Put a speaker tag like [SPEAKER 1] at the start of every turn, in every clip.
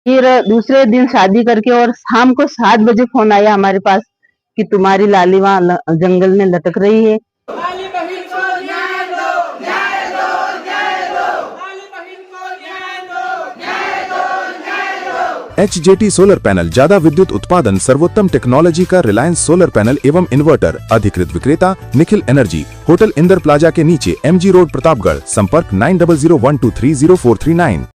[SPEAKER 1] फिर दूसरे दिन शादी करके और शाम को 7 बजे फोन आया हमारे पास कि तुम्हारी लाली वहाँ जंगल में लटक रही है।
[SPEAKER 2] लाली बहन को न्याय दो, न्याय दो, न्याय दो। लाली बहन को न्याय दो, न्याय दो, न्याय दो।
[SPEAKER 3] HJT सोलर पैनल ज्यादा विद्युत उत्पादन सर्वोत्तम टेक्नोलॉजी का रिलायंस सोलर पैनल एवं इन्वर्टर अधिकृत विक्रेता Nikhil energy, hotel Inder plaza के नीचे, MG रोड, प्रतापगढ़। संपर्क 9001230439।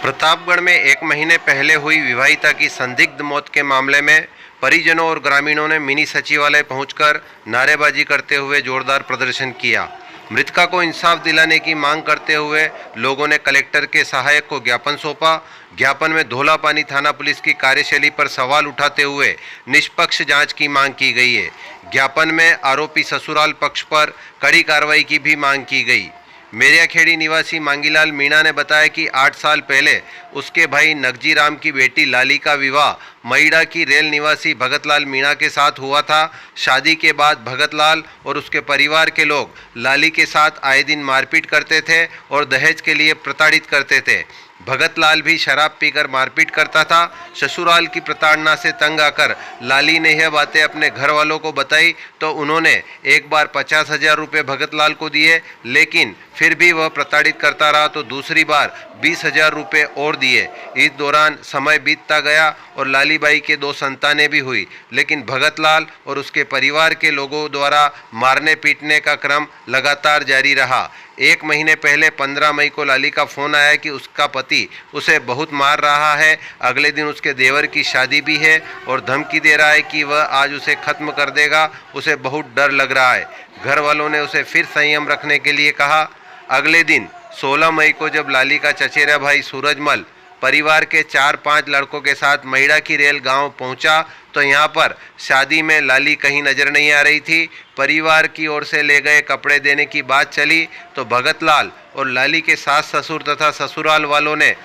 [SPEAKER 4] प्रतापगढ़ में 1 महीने पहले हुई विवाहिता की संदिग्ध मौत के मामले में परिजनों और ग्रामीणों ने मिनी सचिवालय पहुंचकर नारेबाजी करते हुए जोरदार प्रदर्शन किया। मृतका को इंसाफ दिलाने की मांग करते हुए लोगों ने कलेक्टर के सहायक को ज्ञापन सौंपा। ज्ञापन में धोलापानी थाना पुलिस की कार्यशैली पर सवाल उठाते हुए निष्पक्ष जांच की मांग की गई है। ज्ञापन में आरोपी ससुराल पक्ष पर कड़ी कार्रवाई की भी मांग की गई। मेरियाखेड़ी निवासी मांगीलाल मीणा ने बताया कि 8 साल पहले उसके भाई नगजी राम की बेटी लाली का विवाह मईड़ा की रेल निवासी भगतलाल मीणा के साथ हुआ था। शादी के बाद भगतलाल और उसके परिवार के लोग लाली के साथ आए दिन मारपीट करते थे और दहेज के लिए प्रताड़ित करते थे। भगतलाल भी शराब पीकर मारपीट करता था। ससुराल की प्रताड़ना से तंग आकर लाली ने यह बातें अपने घर वालों को बताई तो उन्होंने एक बार 50,000 रुपये भगतलाल को दिए, लेकिन फिर भी वह प्रताड़ित करता रहा तो दूसरी बार 20,000 रुपये और दिए। इस दौरान समय बीतता गया और लालीबाई के 2 संतानें भी हुई, लेकिन भगतलाल और उसके परिवार के लोगों द्वारा मारने पीटने का क्रम लगातार जारी रहा। 1 महीने पहले 15 मई को लाली का फोन आया कि उसका पति उसे बहुत मार रहा है। अगले दिन उसके देवर की शादी भी है और धमकी दे रहा है कि वह आज उसे खत्म कर देगा। उसे बहुत डर लग रहा है। घर वालों ने उसे फिर संयम रखने के लिए कहा। अगले दिन 16 मई को जब लाली का चचेरा भाई सूरजमल परिवार के 4-5 लड़कों के साथ मईड़ा की रेल गांव पहुंचा तो यहां पर शादी में लाली कहीं नजर नहीं आ रही थी। परिवार की ओर से ले गए कपड़े देने की बात चली तो भगतलाल और लाली के सास ससुर तथा ससुराल वालों ने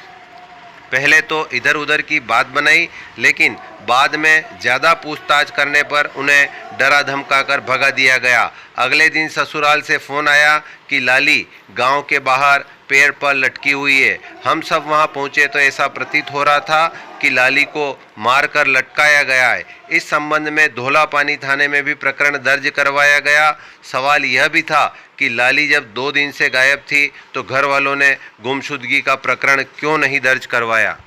[SPEAKER 4] पहले तो इधर उधर की बात बनाई, लेकिन बाद में ज़्यादा पूछताछ करने पर उन्हें डरा धमका कर भगा दिया गया। अगले दिन ससुराल से फ़ोन आया कि लाली गांव के बाहर पेड़ पर लटकी हुई है। हम सब वहां पहुंचे तो ऐसा प्रतीत हो रहा था कि लाली को मारकर लटकाया गया है। इस संबंध में धोलापानी थाने में भी प्रकरण दर्ज करवाया गया। सवाल यह भी था कि लाली जब 2 दिन से गायब थी तो घर वालों ने गुमशुदगी का प्रकरण क्यों नहीं दर्ज करवाया।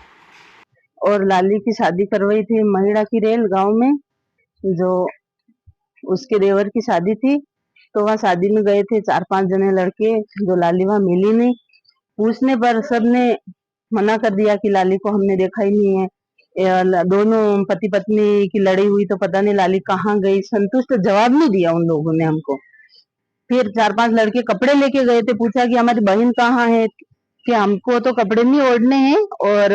[SPEAKER 1] और लाली की शादी करवाई थी महीड़ा की रेल गांव में, जो उसके देवर की शादी थी। तो वहाँ शादी में गए थे 4-5 जने लड़के, जो लाली वहाँ मिली नहीं। पूछने पर सबने मना कर दिया कि लाली को हमने देखा ही नहीं है। दोनों पति पत्नी की लड़ी हुई तो पता नहीं लाली कहाँ गई। संतुष्ट जवाब नहीं दिया उन लोगों ने हमको। फिर 4-5 लड़के कपड़े लेके गए थे, पूछा कि हमारी बहन कहाँ है, कि हमको तो कपड़े नहीं ओढ़ने हैं और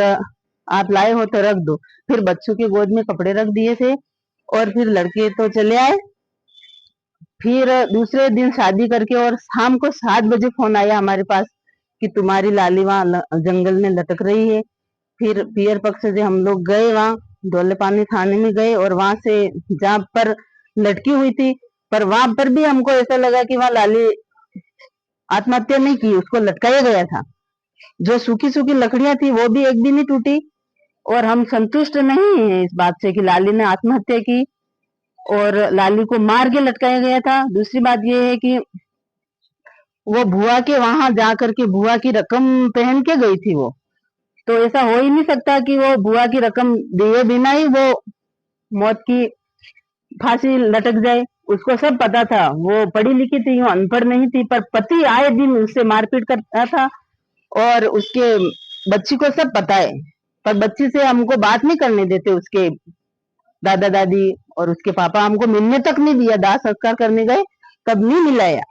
[SPEAKER 1] आप लाए हो तो रख दो। फिर बच्चों के गोद में कपड़े रख दिए थे और फिर लड़के तो चले आए। फिर दूसरे दिन शादी करके और शाम को 7 बजे फोन आया हमारे पास कि तुम्हारी लाली वहाँ जंगल में लटक रही है। फिर पियर पक्ष से हम लोग गए, वहाँ धोलेपानी थाने में गए और वहां से जहाँ पर लटकी हुई थी, पर वहां पर भी हमको ऐसा लगा कि वहाँ लाली आत्महत्या नहीं की, उसको लटकाया गया था। जो सूखी सूखी लकड़ियां थी वो भी एक भी नहीं टूटी। और हम संतुष्ट नहीं है इस बात से कि लाली ने आत्महत्या की और लाली को मार के लटकाया गया था। दूसरी बात यह है कि वो बुआ के वहां जाकर के बुआ की रकम पहन के गई थी वो, तो ऐसा हो ही नहीं सकता कि वो बुआ की रकम दिए बिना ही वो मौत की फांसी लटक जाए। उसको सब पता था, वो पढ़ी लिखी थी, वो अनपढ़ नहीं थी, पर पति आए दिन उससे मारपीट करता था और उसके बच्ची को सब पता है, पर बच्ची से हमको बात नहीं करने देते। उसके दादा दादी और उसके पापा हमको मिलने तक नहीं दिया। दाह संस्कार करने गए तब नहीं मिलाया।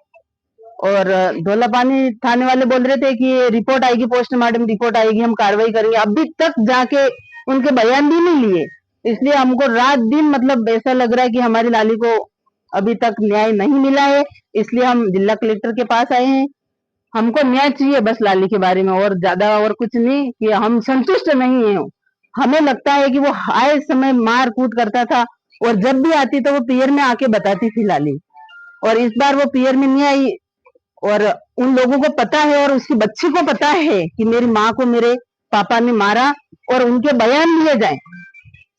[SPEAKER 1] और धोलापानी थाने वाले बोल रहे थे कि रिपोर्ट आएगी, पोस्टमार्टम रिपोर्ट आएगी, हम कार्रवाई करेंगे। अभी तक जाके उनके बयान भी नहीं लिए। इसलिए हमको रात दिन मतलब ऐसा लग रहा है कि हमारी लाली को अभी तक न्याय नहीं मिला है। इसलिए हम जिला कलेक्टर के पास आए हैं। हमको न्याय चाहिए बस लाली के बारे में, और ज्यादा और कुछ नहीं। कि हम संतुष्ट नहीं है। हमें लगता है कि वो आए समय मार कूट करता था और जब भी आती तो वो पियर में आके बताती थी लाली, और इस बार वो पियर में नहीं आई। और उन लोगों को पता है और उसकी बच्ची को पता है कि मेरी माँ को मेरे पापा ने मारा, और उनके बयान लिए जाए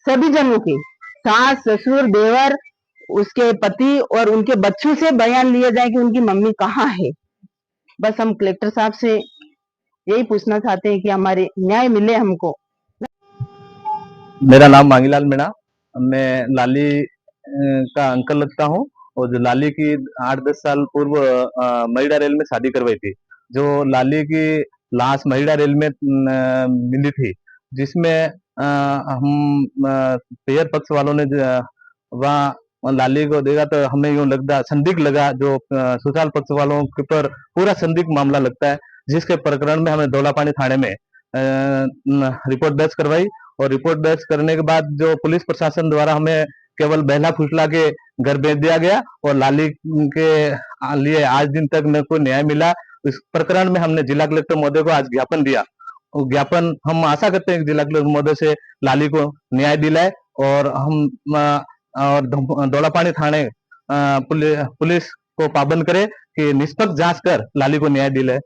[SPEAKER 1] सभी जनों के, सास ससुर देवर उसके पति और उनके बच्चों से बयान लिए जाए कि उनकी मम्मी कहाँ है। बस हम कलेक्टर साहब से यही पूछना चाहते हैं कि हमारे न्याय मिले हमको।
[SPEAKER 5] मेरा नाम मांगीलाल मीणा, मैं लाली का अंकल लगता हूँ। और जो लाली की 8-10 साल पूर्व महिड़ा रेल में शादी करवाई थी, जो लाली की लाश महिड़ा रेल में मिली थी, जिसमें हम पेयर पक्ष वालों ने वहाँ लाली को देखा तो हमें यूं लगता संदिग्ध लगा, जो सुशाल पक्ष वालों के ऊपर पूरा संदिग्ध मामला लगता है, जिसके प्रकरण में हमें दौलापानी थाने में रिपोर्ट दर्ज करवाई। और रिपोर्ट दर्ज करने के बाद जो पुलिस प्रशासन द्वारा हमें केवल बहला फुसला के घर भेज दिया गया, और लाली के लिए आज दिन तक न कोई न्याय मिला। इस प्रकरण में हमने जिला कलेक्टर महोदय को आज ज्ञापन दिया। ज्ञापन हम आशा करते हैं कि जिला कलेक्टर महोदय से लाली को न्याय दिलाए, और हम और दौलापानी थाने पुलिस को पाबंद करे कि निष्पक्ष जांच कर लाली को न्याय दिलाए।